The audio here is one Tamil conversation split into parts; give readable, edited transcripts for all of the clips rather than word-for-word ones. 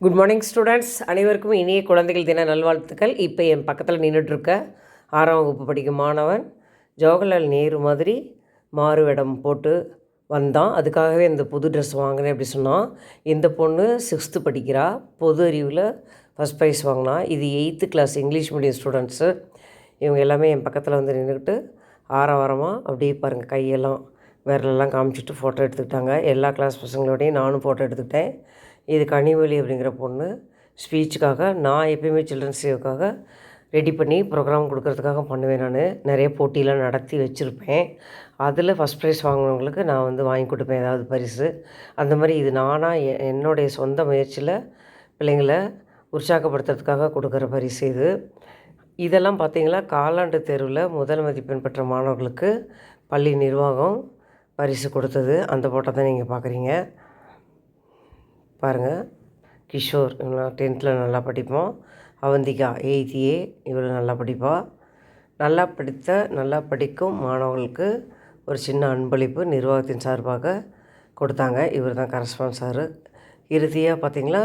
குட் மார்னிங் ஸ்டூடெண்ட்ஸ், அனைவருக்கும் இனிய குழந்தைகள் தின நல்வாழ்த்துக்கள். இப்போ என் பக்கத்தில் நின்றுட்டுருக்க 6ஆம் வகுப்பு படிக்கும் மாணவன் ஜவஹர்லால் நேரு மாதிரி மாறு வேடம் போட்டு வந்தான். அதுக்காகவே இந்த புது ட்ரெஸ் வாங்கினேன் அப்படி சொன்னான். இந்த பொண்ணு 6th படிக்கிறா, பொது அறிவில் ஃபஸ்ட் ப்ரைஸ் வாங்கினா. இது 8th class English medium students. இவங்க எல்லாமே என் பக்கத்தில் வந்து நின்றுக்கிட்டு ஆரவாரமாக அப்படியே பாருங்கள், கையெல்லாம் விரலெல்லாம் காமிச்சிட்டு ஃபோட்டோ எடுத்துக்கிட்டாங்க. எல்லா கிளாஸ் பசங்களோடையும் நானும் ஃபோட்டோ எடுத்துக்கிட்டேன். இது கனிவழி அப்படிங்கிற பொண்ணு ஸ்பீச்சுக்காக, நான் எப்பயுமே சில்ட்ரன்ஸ் டேவுக்காக ரெடி பண்ணி ப்ரோக்ராம் கொடுக்கறதுக்காக பண்ணுவேன். நான் நிறைய போட்டியெலாம் நடத்தி வச்சுருப்பேன். அதில் ஃபஸ்ட் ப்ரைஸ் வாங்கினவங்களுக்கு நான் வந்து வாங்கி கொடுப்பேன் ஏதாவது பரிசு. அந்த மாதிரி இது நானாக என்னுடைய சொந்த முயற்சியில் பிள்ளைங்களை உற்சாகப்படுத்துறதுக்காக கொடுக்குற பரிசு இது. இதெல்லாம் பார்த்திங்களா, காலாண்டு தேர்வில் முதல் மதிப்பெண் பெற்ற மாணவர்களுக்கு பள்ளி நிர்வாகம் பரிசு கொடுத்தது. அந்த ஃபோட்டோ தான் நீங்கள் பார்க்குறீங்க. பாருங்கள், கிஷோர் இவங்க 10th நல்லா படிப்போம். அவந்திகா 8th A, இவ்வளோ நல்லா படிப்பா. நல்லா படிக்கும் மாணவர்களுக்கு ஒரு சின்ன அன்பளிப்பு நிர்வாகத்தின் சார்பாக கொடுத்தாங்க. இவர் தான் கரஸ்பாண்ட் சார். இறுதியாக பார்த்திங்களா,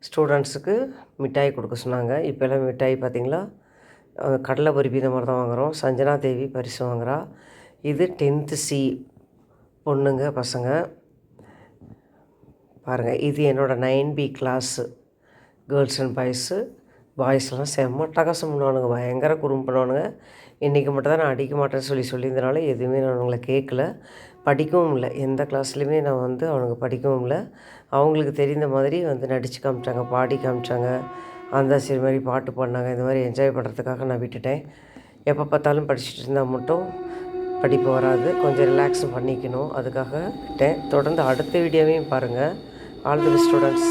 ஸ்டூடெண்ட்ஸுக்கு மிட்டாய் கொடுக்க சொன்னாங்க. இப்போல்லாம் மிட்டாய் பார்த்திங்களா, கடலை பருப்பி இந்த மாதிரி தான் வாங்குகிறோம். சஞ்சனா தேவி பரிசு வாங்குகிறா. இது 10th C பொண்ணுங்க பசங்க. பாருங்கள், இது என்னோடய 9B class girls and boys. பாய்ஸ்லாம் செம்ம அட்டகாசம் பண்ணுவானுங்க, பயங்கர குறும்பு பண்ணுவானுங்க. இன்றைக்கி மட்டும் தான் நான் அடிக்க மாட்டேன்னு சொல்லியிருந்தனால எதுவுமே நான் அவங்கள கேட்கல, படிக்கவும் இல்லை. எந்த கிளாஸ்லேயுமே நான் வந்து அவனுங்க படிக்கவும் இல்லை. அவங்களுக்கு தெரிந்த மாதிரி வந்து நடித்து காமிச்சாங்க, பாடி காமிச்சாங்க, அந்தாசிரி மாதிரி பாட்டு பாடினாங்க. இந்த மாதிரி என்ஜாய் பண்ணுறதுக்காக நான் விட்டுட்டேன். எப்போ பார்த்தாலும் படிச்சுட்டு இருந்தால் மட்டும் படிப்பு வராது, கொஞ்சம் ரிலாக்ஸும் பண்ணிக்கணும், அதுக்காக விட்டேன். தொடர்ந்து அடுத்த வீடியோவையும் பாருங்கள். All the best students.